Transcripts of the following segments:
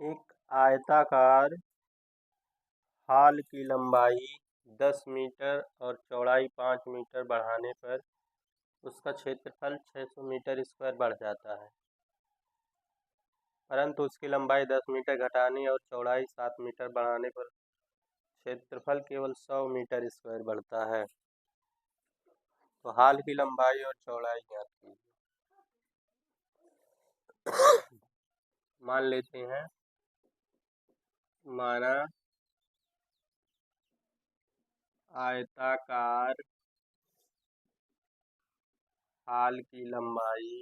एक आयताकार हाल की लंबाई 10 मीटर और चौड़ाई 5 मीटर बढ़ाने पर उसका क्षेत्रफल 600 मीटर स्क्वायर बढ़ जाता है, परंतु उसकी लंबाई 10 मीटर घटाने और चौड़ाई 7 मीटर बढ़ाने पर क्षेत्रफल केवल 100 मीटर स्क्वायर बढ़ता है। तो हाल की लंबाई और चौड़ाई ज्ञात कीजिए। मान लेते हैं, माना आयताकार हाल की लंबाई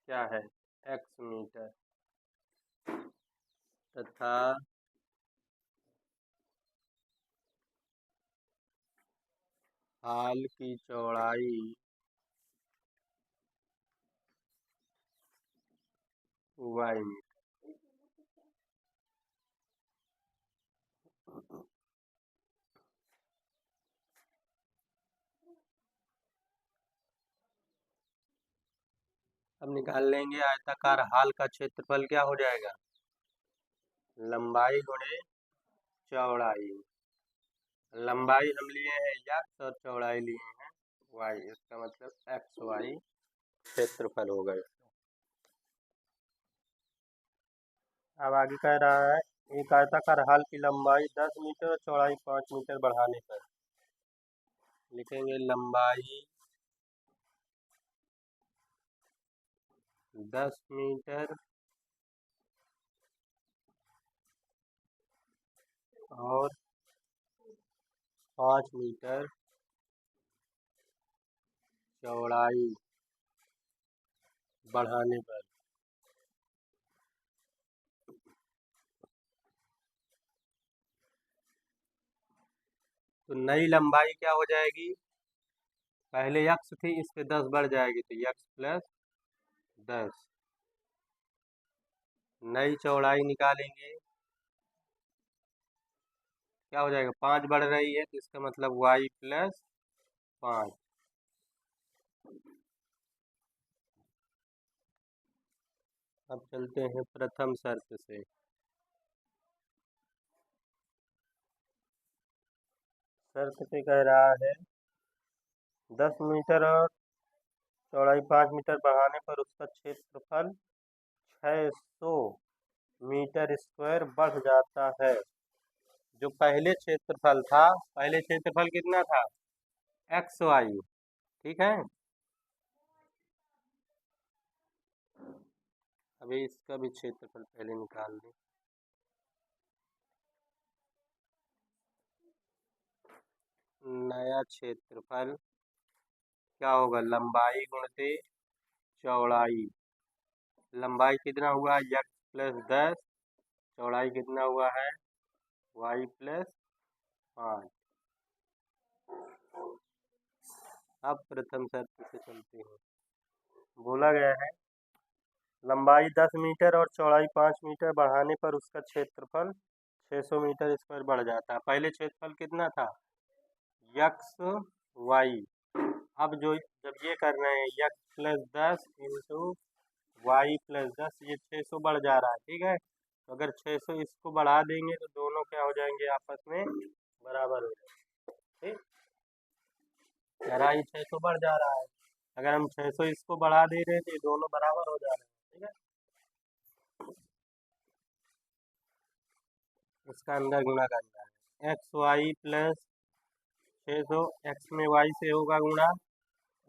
क्या है, x मीटर तथा हाल की चौड़ाई y मीटर। अब निकाल लेंगे आयताकार हाल का क्षेत्रफल क्या हो जाएगा, लंबाई गुणे चौड़ाई। लंबाई हम लिए हैं x और चौड़ाई लिए हैं y, इसका मतलब एक्स वाई क्षेत्रफल हो गए। अब आगे कह रहा है, एक आयताकार हाल की लंबाई 10 मीटर और चौड़ाई 5 मीटर बढ़ाने पर लिखेंगे लंबाई 10 मीटर और 5 मीटर चौड़ाई बढ़ाने पर तो नई लंबाई क्या हो जाएगी, पहले x थी, इस पे 10 बढ़ जाएगी तो x प्लस 10। नई चौड़ाई निकालेंगे, क्या हो जाएगा, 5 बढ़ रही है तो इसका मतलब y प्लस 5। अब चलते हैं प्रथम शर्त से। शर्त पे कह रहा है 10 मीटर और चौड़ाई 5 मीटर बढ़ाने पर उसका क्षेत्रफल 600 मीटर स्क्वायर बढ़ जाता है। जो पहले क्षेत्रफल था, पहले क्षेत्रफल कितना था, एक्स वाई, ठीक है। अभी इसका भी क्षेत्रफल पहले निकाल दें। नया क्षेत्रफल क्या होगा, लंबाई गुणित चौड़ाई। लंबाई कितना हुआ, x प्लस 10, चौड़ाई कितना हुआ है, y प्लस 5। अब प्रथम शर्त से चलते हैं। बोला गया है लंबाई 10 मीटर और चौड़ाई 5 मीटर बढ़ाने पर उसका क्षेत्रफल 600 मीटर स्क्वायर बढ़ जाता है। पहले क्षेत्रफल कितना था, x y। अब जो जब ये कर रहे हैं x plus 10 into Y plus 10, ये 600 बढ़ जा रहा है, ठीक है। तो अगर 600 इसको बढ़ा देंगे तो दोनों क्या हो जाएंगे, आपस में बराबर हो जाएंगे, ठीक। गहराई 600 बढ़ जा रहा है, अगर हम 600 इसको बढ़ा दे रहे थे दोनों बराबर हो जा रहे हैं, ठीक है। इसका अंदर गुणा करना है, एक्स वाई प्लस 600, एक्स में वाई से होगा गुणा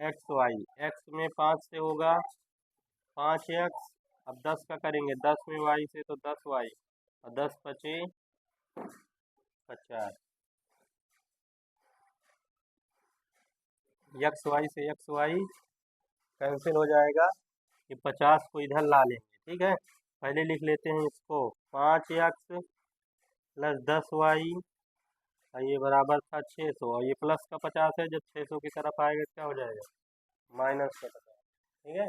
एक्स वाई, एक्स में 5 से होगा 5x। अब 10 का करेंगे, 10 में वाई से तो 10y और 10 पचे 50। एक्स वाई से एक्स वाई कैंसिल हो जाएगा, ये 50 को इधर ला लेंगे, ठीक है। पहले लिख लेते हैं इसको, 5x प्लस 10y और ये बराबर था 600, और ये प्लस का 50 है, जब 600 की तरफ आएगा क्या हो जाएगा, माइनस का 50, ठीक है।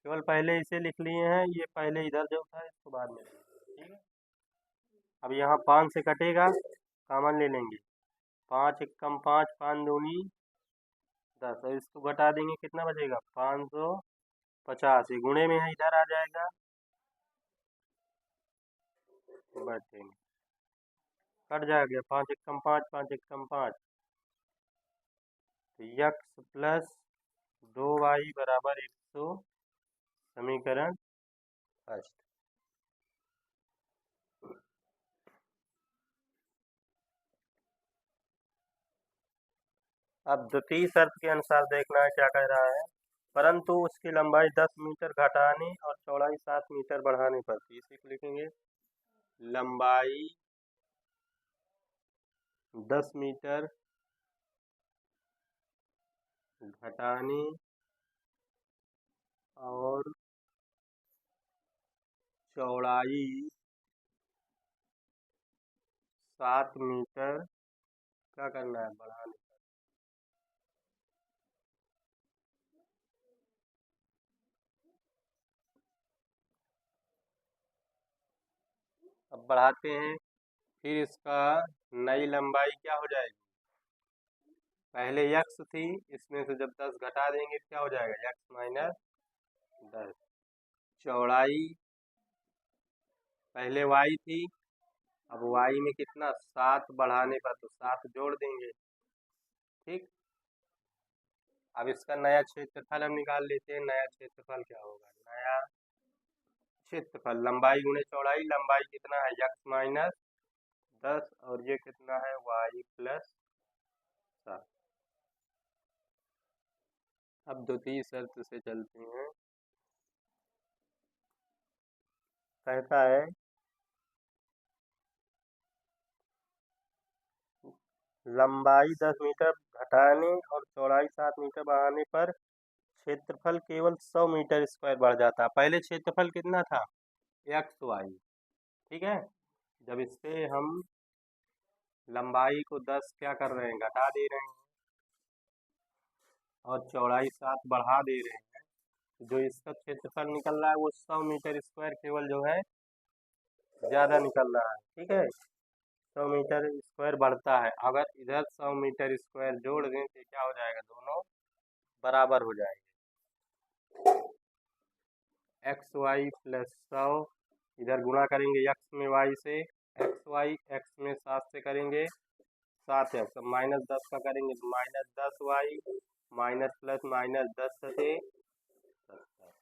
केवल पहले इसे लिख लिए हैं, ये पहले इधर जो था इसको बाद में लिखेंगे, ठीक है। अब यहाँ 5 से कटेगा, कॉमन ले लेंगे, 5 एकम 5, 5 दूनी 10, और इसको घटा देंगे कितना बचेगा, 550। ये गुणे में है, इधर आ जाएगा बटे कट जाएगा 5 एकम 5 5 एकम 5 तो यक्स प्लस 2y बराबर 100 समीकरण फर्स्ट। अब द्वितीय शर्त के अनुसार देखना है क्या कह रहा है। परंतु उसकी लंबाई 10 मीटर घटाने और चौड़ाई 7 मीटर बढ़ाने पर थी। इसी को लिखेंगे लंबाई 10 मीटर घटाने और चौड़ाई 7 मीटर क्या करना है बढ़ाने। अब बढ़ाते हैं, फिर इसका नई लंबाई क्या हो जाएगी। पहले यक्स थी, इसमें से जब 10 घटा देंगे क्या हो जाएगा यक्स माइनस 10। चौड़ाई पहले वाई थी, अब वाई में कितना 7 बढ़ाने पर तो 7 जोड़ देंगे। ठीक, अब इसका नया क्षेत्रफल हम निकाल लेते हैं। नया क्षेत्रफल क्या होगा, नया क्षेत्रफल लंबाई गुणे चौड़ाई। लंबाई कितना है यक्स माइनस 10 और ये कितना है वाई प्लस 7। अब द्वितीय शर्त से चलते हैं। कहता है लंबाई 10 मीटर घटाने और चौड़ाई 7 मीटर बढ़ाने पर क्षेत्रफल केवल 100 मीटर स्क्वायर बढ़ जाता है। पहले क्षेत्रफल कितना था एक्स वाई, ठीक है। जब इससे हम लंबाई को 10 क्या कर रहे हैं घटा दे रहे हैं और चौड़ाई 7 बढ़ा दे रहे हैं, तो जो इसका क्षेत्रफल निकल रहा है वो 100 मीटर स्क्वायर केवल जो है ज़्यादा निकल रहा है। ठीक है, 100 मीटर स्क्वायर बढ़ता है। अगर इधर 100 मीटर स्क्वायर जोड़ दें तो क्या हो जाएगा, दोनों बराबर हो जाएंगे। एक्स वाई प्लस 100 इधर गुणा करेंगे एक्स में वाई से, एक्स वाई एक्स में 7 से करेंगे 7 एक्स, माइनस 10 का करेंगे तो minus 10 Y minus plus minus 10 से 70।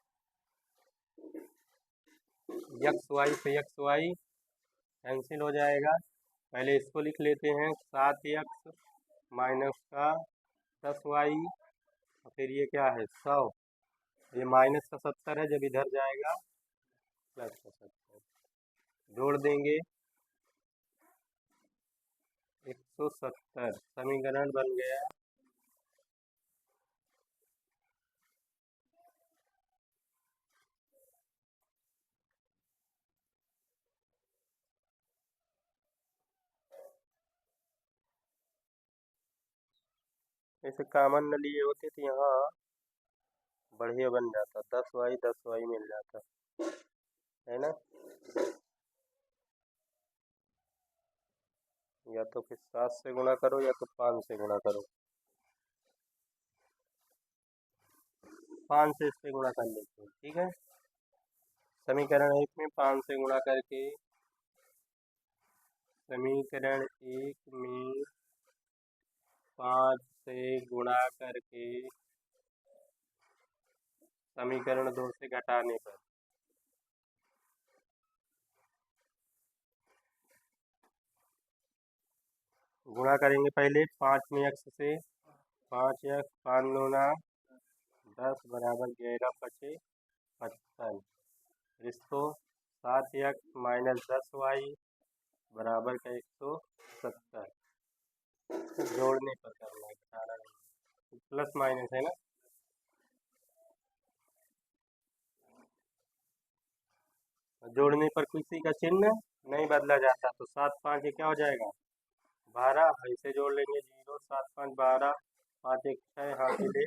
एक्स वाई से एक्स वाई कैंसिल हो जाएगा। पहले इसको लिख लेते हैं 7 एक्स माइनस का 10 वाई और फिर ये क्या है 100, ये माइनस का 70 है, जब इधर जाएगा प्लस का 70 जोड़ देंगे 170 समीकरण बन गया। ऐसे कॉमन न लिए होते तो यहाँ बढ़िया बन जाता, 10 वाई मिल जाता है ना। या तो फिर 7 से गुणा करो या तो 5 से गुणा करो, 5 से इससे गुणा कर लेते हैं। ठीक है, समीकरण 1 में 5 से गुणा करके समीकरण 1 में 5 से गुणा करके समीकरण 2 से घटाने पर गुणा करेंगे। पहले 5 में एक्स से 5 एक्स 5 दूना 10 बराबर 11 बचे 55। इसको 7 एक्स माइनस 10 वाई बराबर का 170 जोड़ने पर करना है, घटाना नहीं, प्लस माइनस है ना। जोड़ने पर किसी का चिन्ह नहीं बदला जाता, तो 7 5 ये क्या हो जाएगा 12, ऐसे जोड़ लेंगे 0 7 5 12 5 1 6 हाथ ले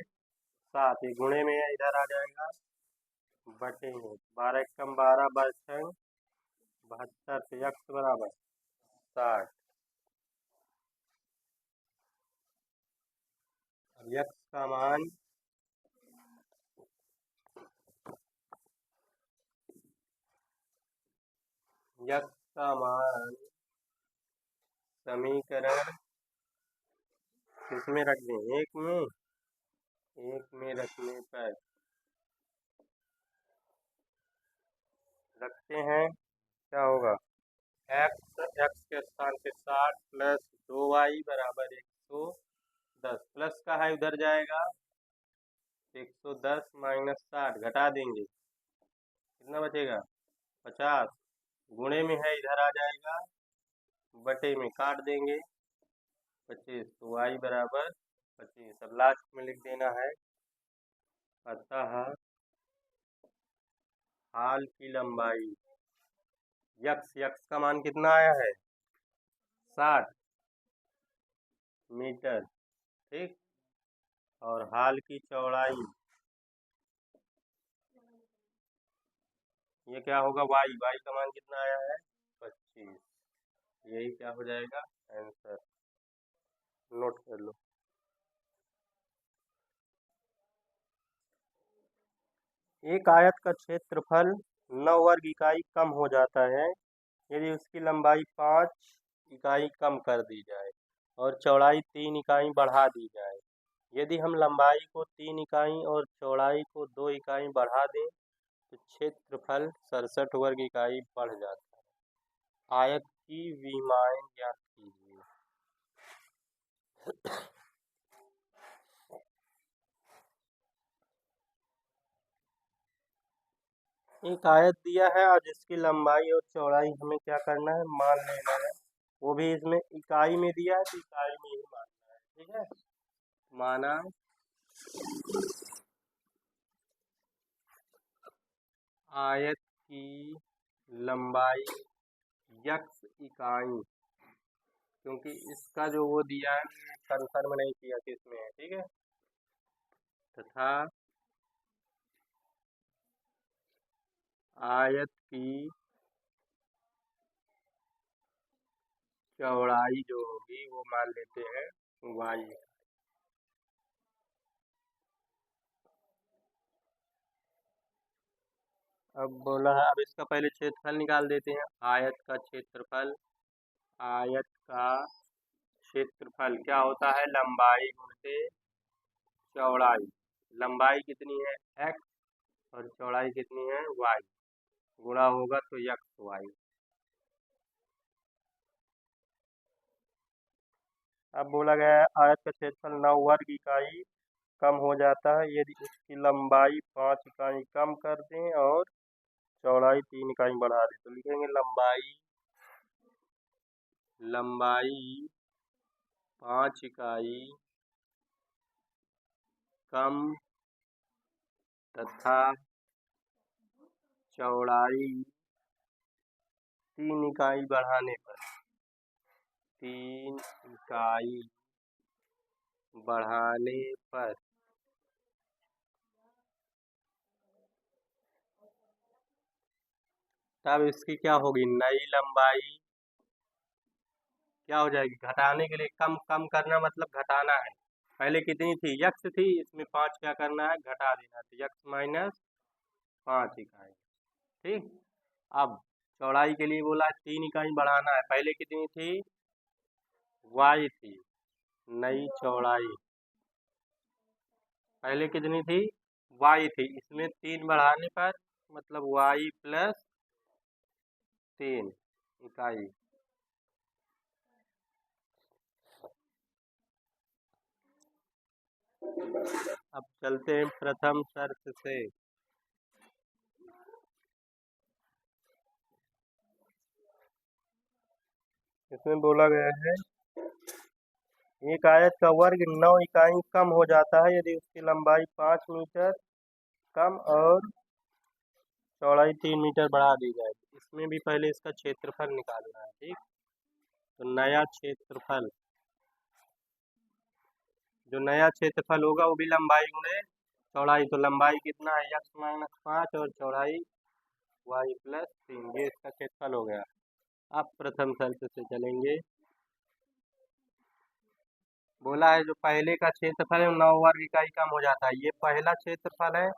7, ये गुणे में है इधर आ जाएगा बटे में 12 1 कम 12 12 72 से एक्स बराबर 60। अब एक्स का मान एक्स का मान समीकरण किसमें रख दें, एक में रखने पर रखते हैं क्या होगा, एक्स के स्थान पे 60 प्लस 2y बराबर 110, प्लस का है उधर जाएगा 110 माइनस 60 घटा देंगे, कितना बचेगा 50, गुणे में है इधर आ जाएगा, बटे में काट देंगे 25, तो y बराबर 25। अब लास्ट में लिख देना है, अतः हाल की लंबाई यक्स का मान कितना आया है 60 मीटर, ठीक, और हाल की चौड़ाई ये क्या होगा y का मान कितना आया है 25, यही क्या हो जाएगा आंसर, नोट कर लो। एक आयत का क्षेत्रफल 9 वर्ग इकाई कम हो जाता है यदि उसकी लंबाई 5 इकाई कम कर दी जाए और चौड़ाई 3 इकाई बढ़ा दी जाए। यदि हम लंबाई को 3 इकाई और चौड़ाई को 2 इकाई बढ़ा दें तो क्षेत्रफल 67 वर्ग इकाई बढ़ जाता है। आयत की विमाएं ज्ञात कीजिए। एक आयत दिया है और जिसकी लंबाई और चौड़ाई हमें क्या करना है, मान लेना है, वो भी इसमें इकाई में दिया है तो इकाई में ही मानना है, ठीक है। माना आयत की लंबाई x इकाई, क्योंकि इसका जो वो दिया है कंफर्म नहीं किया किसमें है, ठीक है, तथा आयत की चौड़ाई जो होगी वो मान लेते हैं y। अब बोला है, अब इसका पहले क्षेत्रफल निकाल देते हैं। आयत का क्षेत्रफल क्या होता है, लंबाई गुणित चौड़ाई। लंबाई कितनी है x और चौड़ाई कितनी है y, गुणा होगा तो y। अब बोला गया है आयत का क्षेत्रफल 9 वर्ग इकाई कम हो जाता है यदि उसकी लंबाई 5 इकाई कम कर दें और चौड़ाई 3 इकाई बढ़ा दें। तो लिखेंगे लंबाई 5 इकाई कम तथा चौड़ाई 3 इकाई बढ़ाने पर, 3 इकाई बढ़ाने पर तब इसकी क्या होगी, नई लंबाई क्या हो जाएगी, घटाने के लिए कम करना मतलब घटाना है। पहले कितनी थी, x थी, इसमें 5 क्या करना है, घटा देना, तो x माइनस 5 इकाई, ठीक। अब चौड़ाई के लिए बोला 3 इकाई बढ़ाना है, पहले कितनी थी y थी, नई चौड़ाई पहले कितनी थी y थी, इसमें 3 बढ़ाने पर मतलब y प्लस 3 इकाई। अब चलते हैं प्रथम शर्त से। इसमें बोला गया है एक आयत का वर्ग 9 इकाई कम हो जाता है यदि उसकी लंबाई 5 मीटर कम और चौड़ाई 3 मीटर बढ़ा दी जाए। इसमें भी पहले इसका क्षेत्रफल निकालना है, ठीक। तो जो नया क्षेत्रफल होगा वो भी लंबाई गुणे चौड़ाई, तो लंबाई कितना है x माइनस 5 और चौड़ाई y प्लस 3, ये इसका क्षेत्रफल हो गया। अब प्रथम शर्त से चलेंगे। बोला है जो पहले का क्षेत्रफल है 9 वर्ग इकाई कम हो जाता है, ये पहला क्षेत्रफल है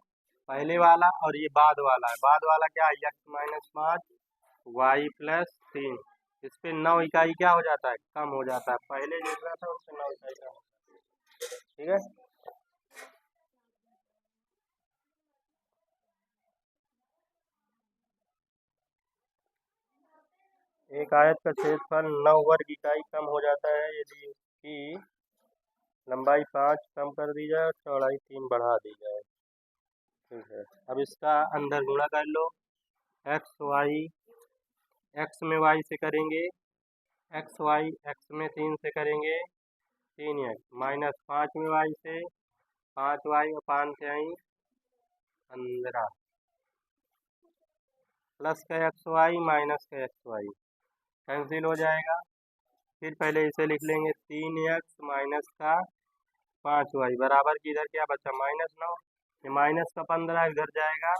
पहले वाला, और ये बाद वाला है, बाद वाला क्या है x माइनस 5 वाई प्लस 3। इस पे 9 इकाई क्या हो जाता है, कम हो जाता है। पहले जितना था उससे 9 इकाई कम हो जाता है। ठीक है। एक आयत का क्षेत्रफल 9 वर्ग इकाई कम हो जाता है यदि उसकी लंबाई 5 कम कर दी जाए और चौड़ाई 3 बढ़ा दी जाए। ठीक है। अब इसका अंदर गुणा कर लो। एक्स वाई, एक्स में वाई से करेंगे एक्स वाई, एक्स में 3 से करेंगे 3x, माइनस 5 में वाई से 5y और 5 से आई 15, प्लस का एक्स वाई माइनस का एक्स वाई कैंसिल हो जाएगा। फिर पहले इसे लिख लेंगे 3x माइनस का 5y बराबर की इधर क्या बचा -9, ये माइनस का 15 इधर जाएगा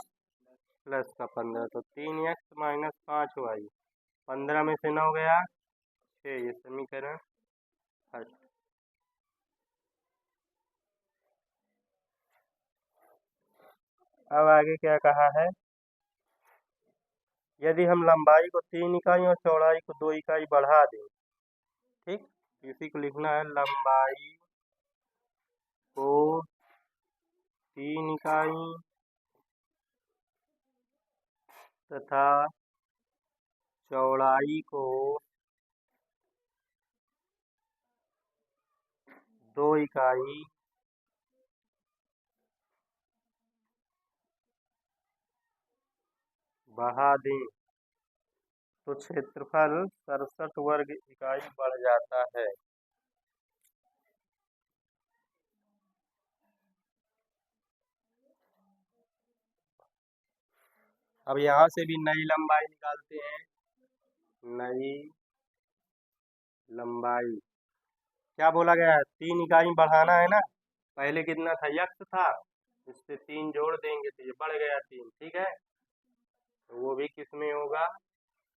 प्लस का 15, तो 3x माइनस 5y, 15 में से 9 गया 6, ये समीकरण फर्स्ट। अब आगे क्या कहा है, यदि हम लंबाई को 3 इकाई और चौड़ाई को 2 इकाई बढ़ा दें। ठीक, इसी को लिखना है, लंबाई को 3 इकाई तथा चौड़ाई को 2 इकाई बढ़ा दें तो क्षेत्रफल 67 वर्ग इकाई बढ़ जाता है। अब यहाँ से भी नई लंबाई निकालते हैं। नई लंबाई क्या बोला गया है, 3 इकाई बढ़ाना है ना। पहले कितना था, यक्स था, इससे 3 जोड़ देंगे तो ये बढ़ गया 3। ठीक है, तो वो भी किस में होगा,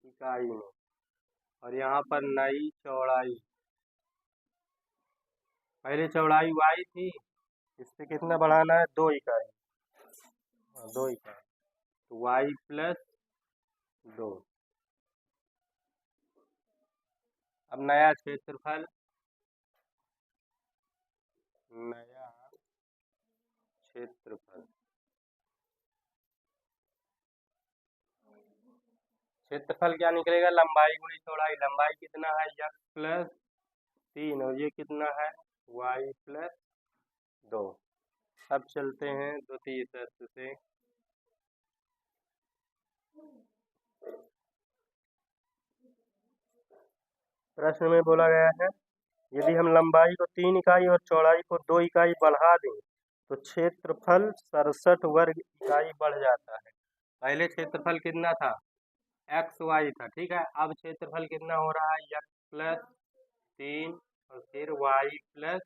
इकाई में। और यहाँ पर नई चौड़ाई, पहले चौड़ाई y थी, इससे कितना बढ़ाना है, 2 इकाई, 2 इकाई, तो y प्लस 2। अब नया क्षेत्रफल, नया क्षेत्रफल, क्षेत्रफल क्या निकलेगा, लंबाई गुणी चौड़ाई। लंबाई कितना है, x प्लस 3, और ये कितना है, y प्लस 2। अब चलते हैं द्वितीय शर्त से। प्रश्न में बोला गया है, यदि हम लंबाई को 3 इकाई और चौड़ाई को 2 इकाई बढ़ा दें तो क्षेत्रफल 67 वर्ग इकाई बढ़ जाता है। पहले क्षेत्रफल कितना था, एक्स वाई था। ठीक है, अब क्षेत्रफल कितना हो रहा है, एक्स प्लस 3 और फिर वाई प्लस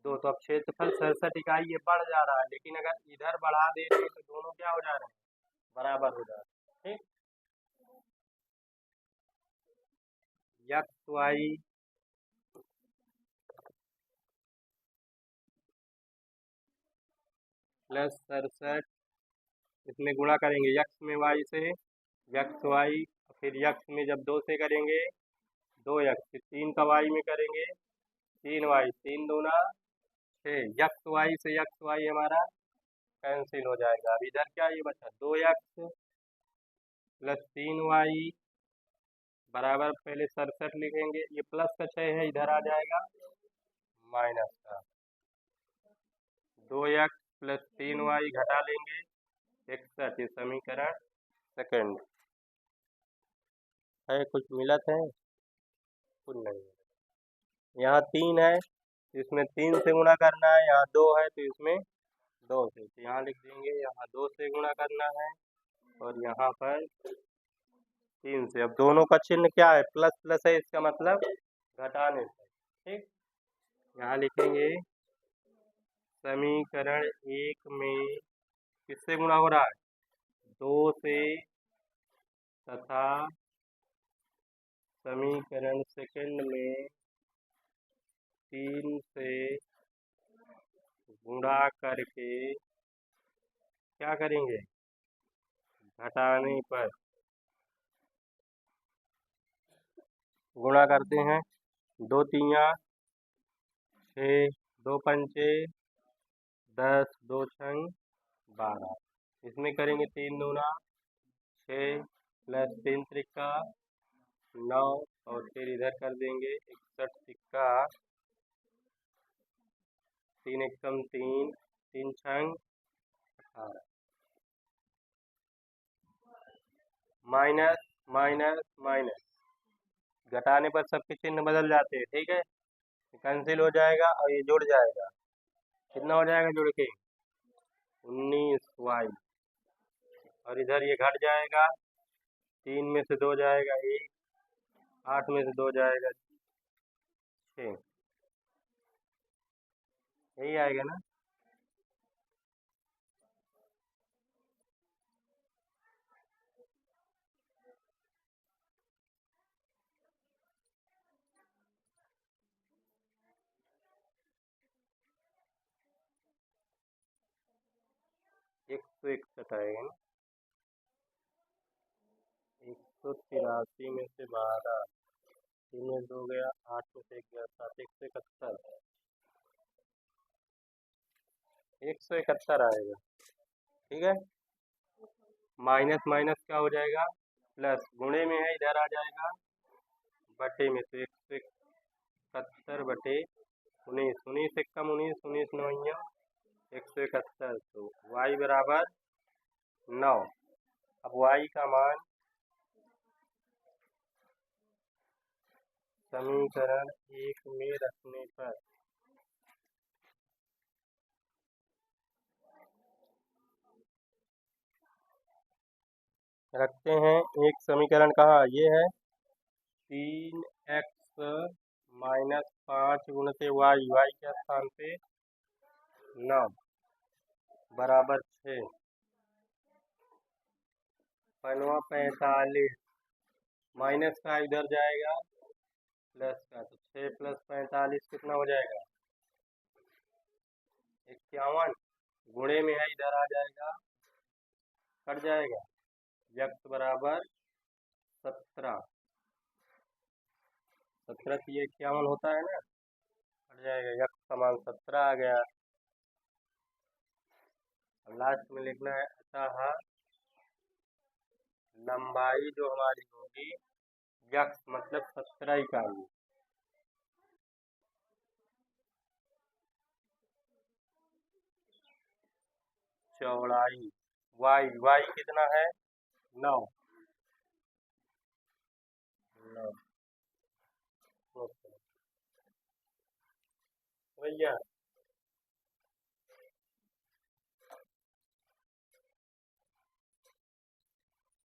2, तो अब क्षेत्रफल 67 इकाई ये बढ़ जा रहा है। लेकिन अगर इधर बढ़ा देते तो दोनों क्या हो जा रहे हैं, बराबर हो जा रहे हैं। ठीक, एक्स वाई प्लस 67, इसमें गुणा करेंगे यक्स में वाई से, यक्स वाई, फिर यक्स में जब 2 से करेंगे 2x, फिर 3 का वाई में करेंगे 3y, 3 दूना 6, यक्स वाई से यक्स वाई हमारा कैंसिल हो जाएगा। अब इधर क्या ये बचा, 2x प्लस 3y बराबर, पहले 67 लिखेंगे, ये प्लस का 6 है, इधर आ जाएगा माइनस का 2x प्लस 3y घटा लेंगे 61, ये समीकरण सेकंड है। कुछ मिलत है, कुछ नहीं। यहाँ 3 है, इसमें 3 से गुणा करना है, यहाँ 2 है तो इसमें 2 से, तो यहाँ लिख देंगे, यहाँ 2 से गुणा करना है और यहाँ पर 3 से। अब दोनों का चिन्ह क्या है, प्लस प्लस है, इसका मतलब घटाने से। ठीक, यहाँ लिखेंगे समीकरण 1 में किससे गुणा हो रहा है, 2 से, तथा समीकरण सेकंड में 3 से गुणा करके क्या करेंगे, घटाने पर गुणा करते हैं, 2 तिया 6, 2 पंचे 10, 2 छंग 12। इसमें करेंगे 3 दूना 6 प्लस 3 त्रिका 9 और फिर इधर कर देंगे 61 तिक्का 3 एकम 3, 3 छंग 18। माइनस माइनस माइनस घटाने पर सबके चिन्ह बदल जाते हैं, ठीक है। कैंसिल हो जाएगा और ये जुड़ जाएगा। कितना हो जाएगा जुड़ के 19y। और इधर ये घट जाएगा, 3 में से 2 जाएगा 1, 8 में से 2 जाएगा 6। यही आएगा ना। एक सौ इकसठ आएगा ना। 183 में से 12, 3 में 2 गया, 8 में से 1 गया 7, 171। 171 आएगा, ठीक है। माइनस माइनस क्या हो जाएगा प्लस, गुणे में है इधर आ जाएगा बटे में, तो 171 बटे 19, 19 से कम 19, 19 9 171। तो y बराबर 9। अब y का मान समीकरण 1 में रखने पर रखते हैं। एक समीकरण कहाँ ये है, 3x माइनस 5 गुणते y, y के स्थान पे 9 बराबर 6, 45 माइनस का इधर जाएगा प्लस का, तो 6 प्लस 45 कितना हो जाएगा 51। गुणे में है इधर आ जाएगा, कट जाएगा, यक्स बराबर 17। 17 से ये 51 होता है ना, कट जाएगा, यक्स समान 17 आ गया। लास्ट में लिखना है अतः लंबाई जो हमारी होगी यक्स मतलब 17 इकाई, चौड़ाई वाई, वाई कितना है 9 9 भैया।